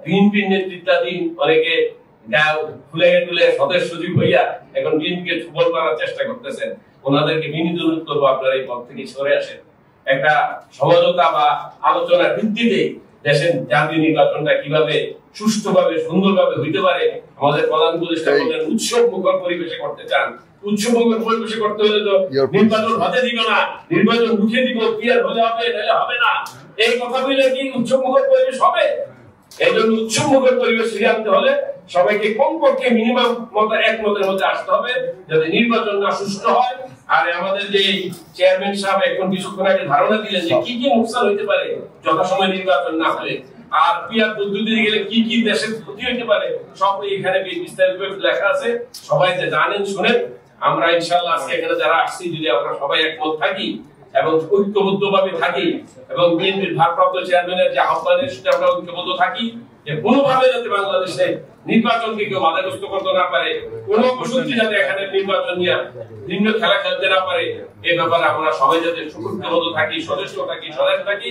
বিএনপির নেতৃত্বাধীন অনেকে ফুলে টুলে সদস্য সচিব হইয়া এখন বিএনপিকে দুর্বল করার চেষ্টা করতেছেন। ওনাদেরকে বিনীত অনুরোধ করবো আপনারা এই পথ থেকে সরে আসেন। একটা সমঝোতা বা আলোচনার ভিত্তিতে দেশের জাতীয় নির্বাচনটা কিভাবে সুষ্ঠুভাবে সুন্দরভাবে হইতে পারে আমাদের প্রধান উপদেষ্টা বলেন উৎসব মুখর পরিবেশে করতে চান। উৎসব মুখর পরিবেশে করতে হলে তো নির্বাচন হতে দিব না, নির্বাচন রুখে দিব, কি আর হলে হবে নাহলে হবে না, এই কথা বলে কি উৎসব মুখর পরিবেশ হবে? এই জন্য উৎসব মুখর পরিবেশ ফিরে আনতে হলে সবাইকে কমপক্ষে মিনিমাম একমতের মধ্যে আসতে হবে যাতে নির্বাচনটা সুষ্ঠু হয়। আর আমাদের যে চেয়ারম্যান সাহেব এখন কিছুক্ষণ আগে ধারণা দিলেন যে কি কি নুকসান হইতে পারে যথাসময় নির্বাচন না হলে, আর পিয়ার পদ্ধতিতে গেলে কি কি দেশের ক্ষতি হইতে পারে, সব এখানে বিস্তারিতভাবে লেখা আছে। সবাই যে জানেন শুনেন। আমরা ইনশাআল্লাহ আজকে এখানে যারা আসছি যদি আমরা সবাই একমত থাকি এবং ঐক্যবদ্ধভাবে থাকি এবং বিএনপির ভারপ্রাপ্ত চেয়ারম্যানের যে আহ্বানের সাথে আমরা ঐক্যবদ্ধ থাকি যে কোনোভাবে যাতে বাংলাদেশে নির্বাচনকে কেউ বাধাগ্রস্ত করতে না পারে, কোনো প্রশস্তি যাতে এখানে নির্বাচন নিয়ে ভিন্ন খেলা খেলতে না পারে, এই ব্যাপারে আমরা সবাই যাতে ঐক্যবদ্ধ থাকি, সদস্য থাকি, সদস্য থাকি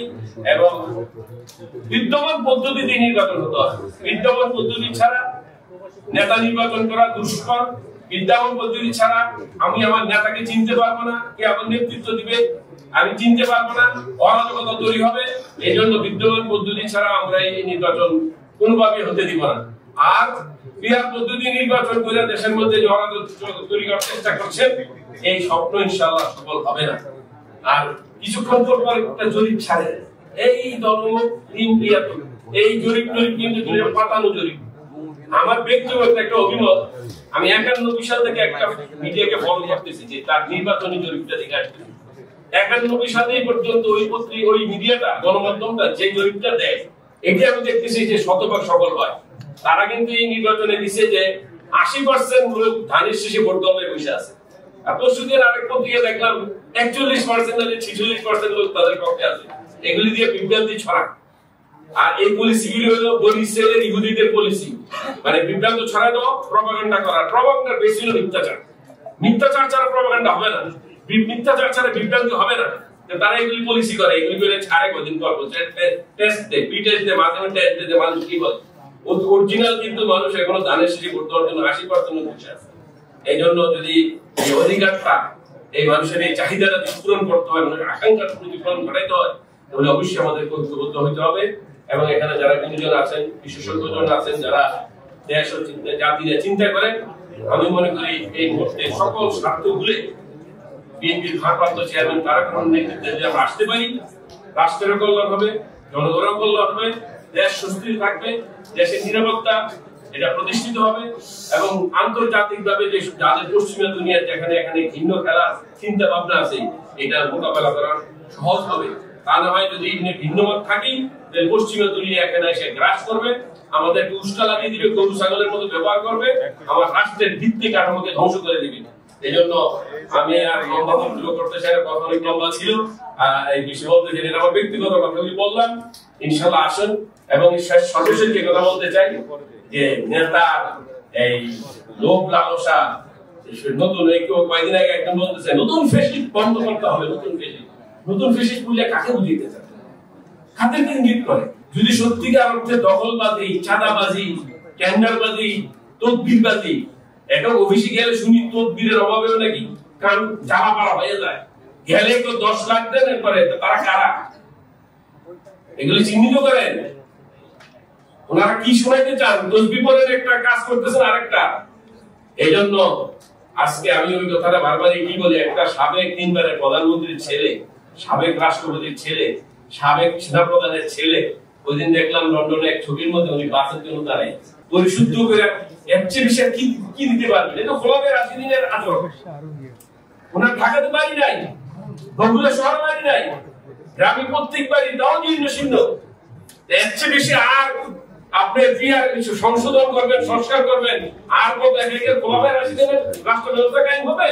এবং বিদ্যমান পদ্ধতিতে নির্বাচন হতে হয়। বিদ্যমান পদ্ধতি ছাড়া নেতা নির্বাচন করা দুষ্কর। বিদ্যমান পদ্ধতি ছাড়া আমি আমার নেতাকে চিনতে পারবো না, কে আমার নেতৃত্ব দিবে আমি চিনতে পারবো না, অরাজকতা তৈরি হবে। এই জন্য বিদ্যমান পদ্ধতি ছাড়া আমরা এই নির্বাচন কোনোভাবে হতে দিব না। আর পিয়ার পদ্ধতি নির্বাচন করে দেশের মধ্যে যে অরাজকতা তৈরি করার চেষ্টা করছেন এই স্বপ্ন ইনশাআল্লাহ সফল হবে না। আর কিছুক্ষণ পর একটা জরিপ ছাড়ে এই দলমত এই জরিপ কিন্তু পাতানো জরিপ। আমার ব্যক্তিগত একটা অভিমত, আমি 91 সাল থেকে একটা মিডিয়াকে ফলো করতেছি যে তার নির্বাচনী জরিপটা দেখে আসতেছি। 91 সালে পর্যন্ত ওই মিডিয়াটা গণমাধ্যমটা যে জরিপটা দেয় এটা আমি দেখতেছি যে শতভাগ সফল হয়। তারা কিন্তু এই নির্বাচনে দিচ্ছে যে 80% লোক ধানের শীষে ভোট দলে বসে আছে। আর পরশুদিন আরেক পত্রিকা দেখলাম 41% আর 46% লোক তাদের পক্ষে আছে। এগুলি দিয়ে বিভ্রান্তি ছড়া। আর এই পলিসিগুলি হলো বরিশালের ইহুদিদের পলিসি, মানে বিভ্রান্ত ছড়ায় দেওয়া, প্রপাগান্ডা করা। প্রপাগান্ডার বেশি হলো মিথ্যাচার। মিথ্যাচার ছাড়া প্রপাগান্ডা হবে না, মিথ্যাচার ছাড়া বিভ্রান্তি হবে না। তারা এগুলি পলিসি করে, এগুলি করে ছাড়ে কদিন পর টেস্ট দেয়, টেস্ট দেয়, মাঝে মাঝে টেস্ট দেয়। মানুষ কি বলে অরিজিনাল কিন্তু মানুষ এখনো ধানের শীষে ভোট দেওয়ার জন্য 80% বসে আছে। এই জন্য যদি এই অধিকারটা এই মানুষের এই চাহিদাটা পূরণ করতে হয়, মানুষের আকাঙ্ক্ষাটা প্রতিফলন ঘটাইতে হয়, তাহলে অবশ্যই আমাদের ঐক্যবদ্ধ হইতে হবে। এবং এখানে যারা গুণীজন আছেন, বিশেষজ্ঞজন আছেন, যারা দেশ ও জাতির চিন্তা করেন, আমি মনে করি এই মুহূর্তে সকল স্বার্থ ভুলে বিএনপির ভারপ্রাপ্ত চেয়ারম্যান তারেক রহমানের নেতৃত্বে যদি আমরা আসতে পারি, রাষ্ট্রের কল্যাণ হবে, জনগণের কল্যাণ হবে, দেশ সুস্থির থাকবে, দেশের নিরাপত্তা এটা প্রতিষ্ঠিত হবে এবং আন্তর্জাতিকভাবে যে যাদের পশ্চিমা দুনিয়ার যেখানে এখানে ভিন্ন খেলার চিন্তা ভাবনা আছে এটা মোকাবেলা করা সহজ হবে। তা না হয় যদি ভিন্ন মত থাকি তাহলে পশ্চিমা দুনিয়া এখানে এসে গ্রাস করবে, আমাদেরকে উস্কালা দিয়ে দিবে, গরু ছাগলের মতো ব্যবহার করবে, আমার রাষ্ট্রের ভিত্তি কাঠামোকে ধ্বংস করে দিবে। এই জন্য আমি আর লম্বা বক্তব্য করতে চাই না, কথা অনেক লম্বা ছিল। এই বিষয়ে বলতে চাই না, আমার ব্যক্তিগত কথাগুলি বললাম। ইনশাআল্লাহ আসুন। এবং সর্বশেষ যে কথা বলতে চাই যে নেতা এই লোভ লালসা নতুন কয়েকদিন আগে একজন বলতেছে নতুন ফেসিস্ট বন্ধ করতে হবে। নতুন ফেসিস্ট বললে কাকে বুঝিয়ে চায়? খাতের ইঙ্গিত করে। যদি সত্যিকার অর্থে দখলবাজি, চাঁদাবাজি, টেন্ডারবাজি, তদবিরবাজি, এটা অফিসে গেলে শুনি তদবিরের অভাবেও নাকি কান জ্বালা পাড়া হয়ে যায়। গেলে তো 10 লাখ দেন, এরপরে তারা কারা এগুলি চিহ্নিত করেন। ওনারা কি শোনাইতে চান? তসবিপরের একটা কাজ করতেছেন আরেকটা। এই জন্য আজকে আমি ওই কথাটা বারবারই কি বলি, একটা সাবেক 3 বারের প্রধানমন্ত্রীর ছেলে, সাবেক রাষ্ট্রপতির ছেলে, সাবেক সেনাপ্রধানের ছেলে, ওই দিন দেখলাম লন্ডনে এক ছবির মধ্যে উনি বাসের জন্য দাঁড়ায় পরিশুদ্ধ করে এর চেয়ে বেশি কি দিতে পারবেন? এটা খোলাবে 80 দিনের আচরণ। ওনার ঢাকাতে বাড়ি নাই, বগুড়া শহর বাড়ি নাই, গ্রামে প্রত্যেক বাড়ি তাও জীর্ণ শীর্ণ। এর চেয়ে বেশি আর আপনি কিছু সংশোধন করবেন, সংস্কার করবেন, আর কত খোলাবে 80 দিনের রাষ্ট্র ব্যবস্থা কায়েম হবে?